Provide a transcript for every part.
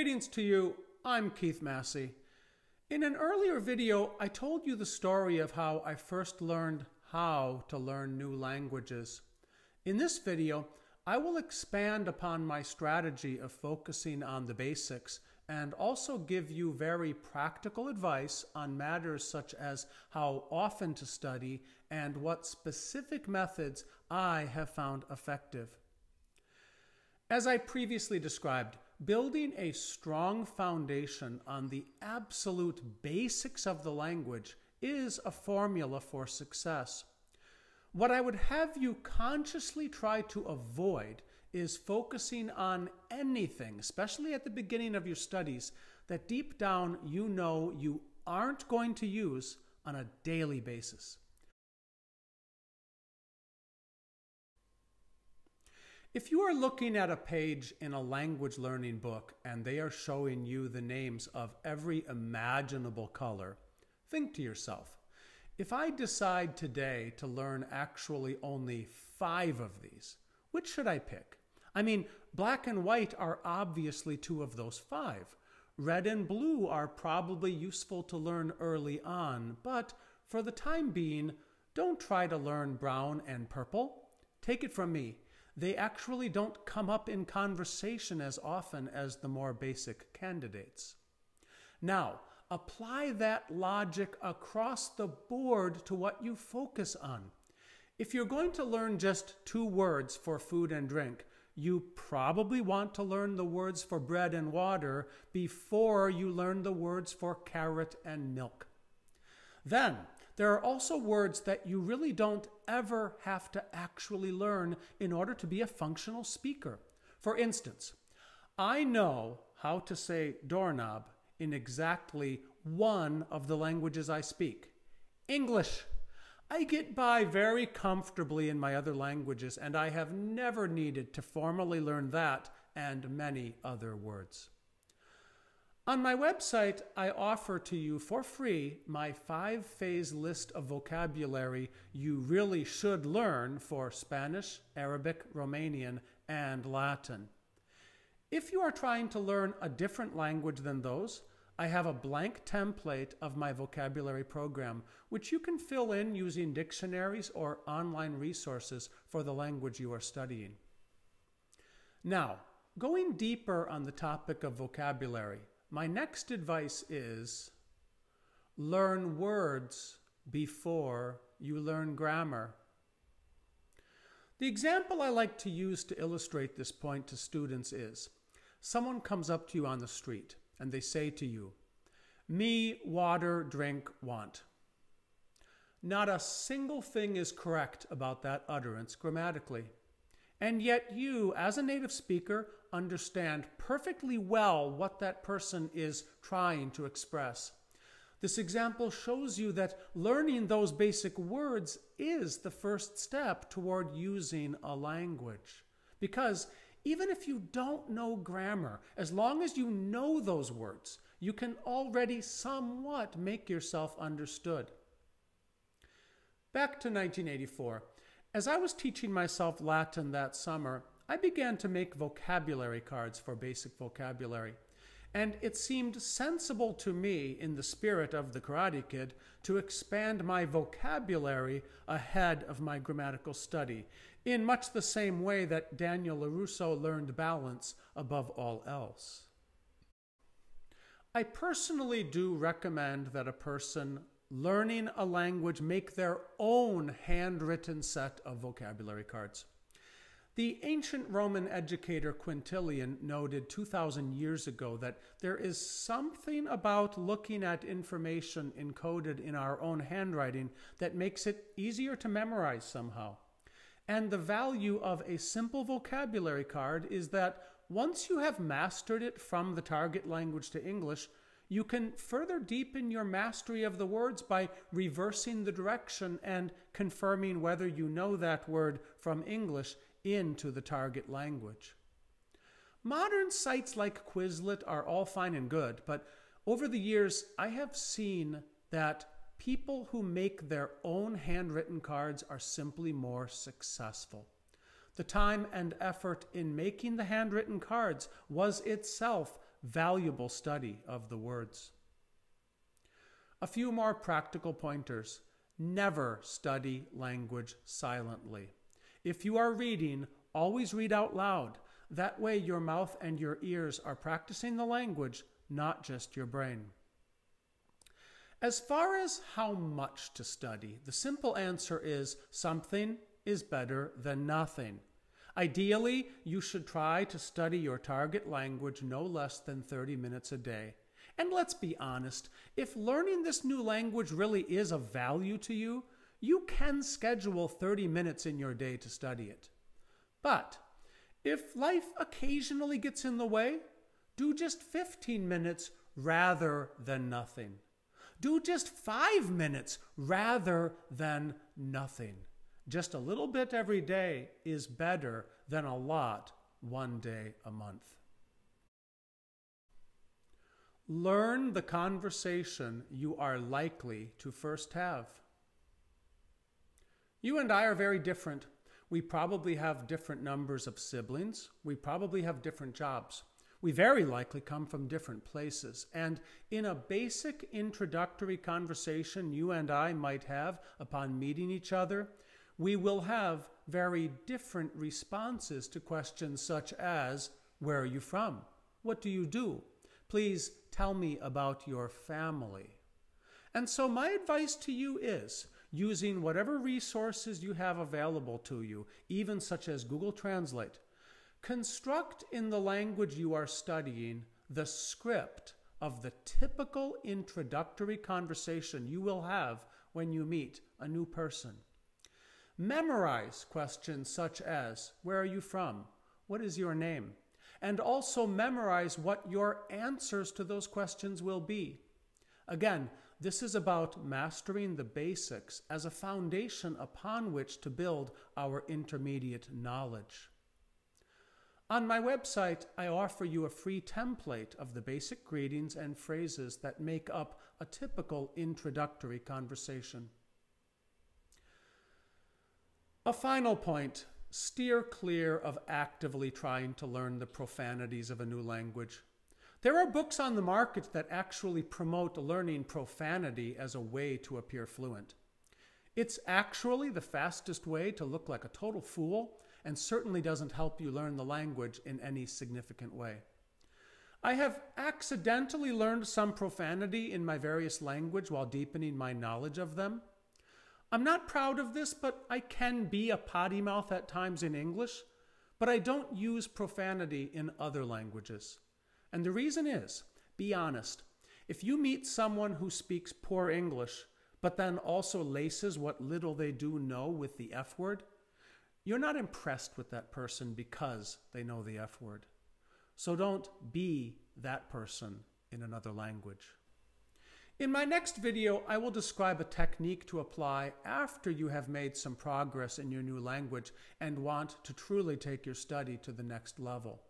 Greetings to you, I'm Keith Massey. In an earlier video, I told you the story of how I first learned how to learn new languages. In this video, I will expand upon my strategy of focusing on the basics and also give you very practical advice on matters such as how often to study and what specific methods I have found effective. As I previously described, building a strong foundation on the absolute basics of the language is a formula for success. What I would have you consciously try to avoid is focusing on anything, especially at the beginning of your studies, that deep down you know you aren't going to use on a daily basis. If you are looking at a page in a language learning book and they are showing you the names of every imaginable color, think to yourself, if I decide today to learn actually only 5 of these, which should I pick? I mean, black and white are obviously 2 of those 5. Red and blue are probably useful to learn early on, but for the time being, don't try to learn brown and purple. Take it from me. They actually don't come up in conversation as often as the more basic candidates. Now, apply that logic across the board to what you focus on. If you're going to learn just 2 words for food and drink, you probably want to learn the words for bread and water before you learn the words for carrot and milk. Then, there are also words that you really don't ever have to actually learn in order to be a functional speaker. For instance, I know how to say doorknob in exactly 1 of the languages I speak, English. I get by very comfortably in my other languages, and I have never needed to formally learn that and many other words. On my website, I offer to you for free my 5-phase list of vocabulary you really should learn for Spanish, Arabic, Romanian, and Latin. If you are trying to learn a different language than those, I have a blank template of my vocabulary program, which you can fill in using dictionaries or online resources for the language you are studying. Now, going deeper on the topic of vocabulary, my next advice is learn words before you learn grammar. The example I like to use to illustrate this point to students is, someone comes up to you on the street and they say to you, "Me, water, drink, want." Not a single thing is correct about that utterance grammatically. And yet you, as a native speaker, understand perfectly well what that person is trying to express. This example shows you that learning those basic words is the first step toward using a language. Because even if you don't know grammar, as long as you know those words, you can already somewhat make yourself understood. Back to 1984. As I was teaching myself Latin that summer, I began to make vocabulary cards for basic vocabulary. And it seemed sensible to me, in the spirit of the Karate Kid, to expand my vocabulary ahead of my grammatical study, in much the same way that Daniel LaRusso learned balance above all else. I personally do recommend that a person learning a language make their own handwritten set of vocabulary cards. The ancient Roman educator Quintilian noted 2,000 years ago that there is something about looking at information encoded in our own handwriting that makes it easier to memorize somehow. And the value of a simple vocabulary card is that once you have mastered it from the target language to English, you can further deepen your mastery of the words by reversing the direction and confirming whether you know that word from English into the target language. Modern sites like Quizlet are all fine and good, but over the years I have seen that people who make their own handwritten cards are simply more successful. The time and effort in making the handwritten cards was itself valuable study of the words. A few more practical pointers. Never study language silently. If you are reading, always read out loud. That way your mouth and your ears are practicing the language, not just your brain. As far as how much to study, the simple answer is something is better than nothing. Ideally, you should try to study your target language no less than 30 minutes a day. And let's be honest, if learning this new language really is of value to you, you can schedule 30 minutes in your day to study it. But if life occasionally gets in the way, do just 15 minutes rather than nothing. Do just 5 minutes rather than nothing. Just a little bit every day is better than a lot one day a month. Learn the conversation you are likely to first have. You and I are very different. We probably have different numbers of siblings. We probably have different jobs. We very likely come from different places. And in a basic introductory conversation you and I might have upon meeting each other, we will have very different responses to questions such as, where are you from? What do you do? Please tell me about your family. And so my advice to you is, using whatever resources you have available to you, even such as Google Translate, construct in the language you are studying the script of the typical introductory conversation you will have when you meet a new person. Memorize questions such as, where are you from? What is your name? And also memorize what your answers to those questions will be. Again, this is about mastering the basics as a foundation upon which to build our intermediate knowledge. On my website, I offer you a free template of the basic greetings and phrases that make up a typical introductory conversation. A final point, steer clear of actively trying to learn the profanities of a new language. There are books on the market that actually promote learning profanity as a way to appear fluent. It's actually the fastest way to look like a total fool and certainly doesn't help you learn the language in any significant way. I have accidentally learned some profanity in my various language while deepening my knowledge of them. I'm not proud of this, but I can be a potty mouth at times in English, but I don't use profanity in other languages. And the reason is, be honest, if you meet someone who speaks poor English, but then also laces what little they do know with the F word, you're not impressed with that person because they know the F word. So don't be that person in another language. In my next video, I will describe a technique to apply after you have made some progress in your new language and want to truly take your study to the next level.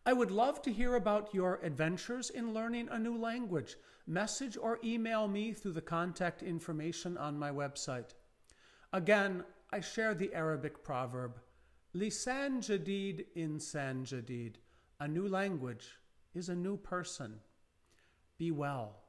I would love to hear about your adventures in learning a new language. Message or email me through the contact information on my website. Again, I share the Arabic proverb, Lisan jadid insan jadid. A new language is a new person. Be well.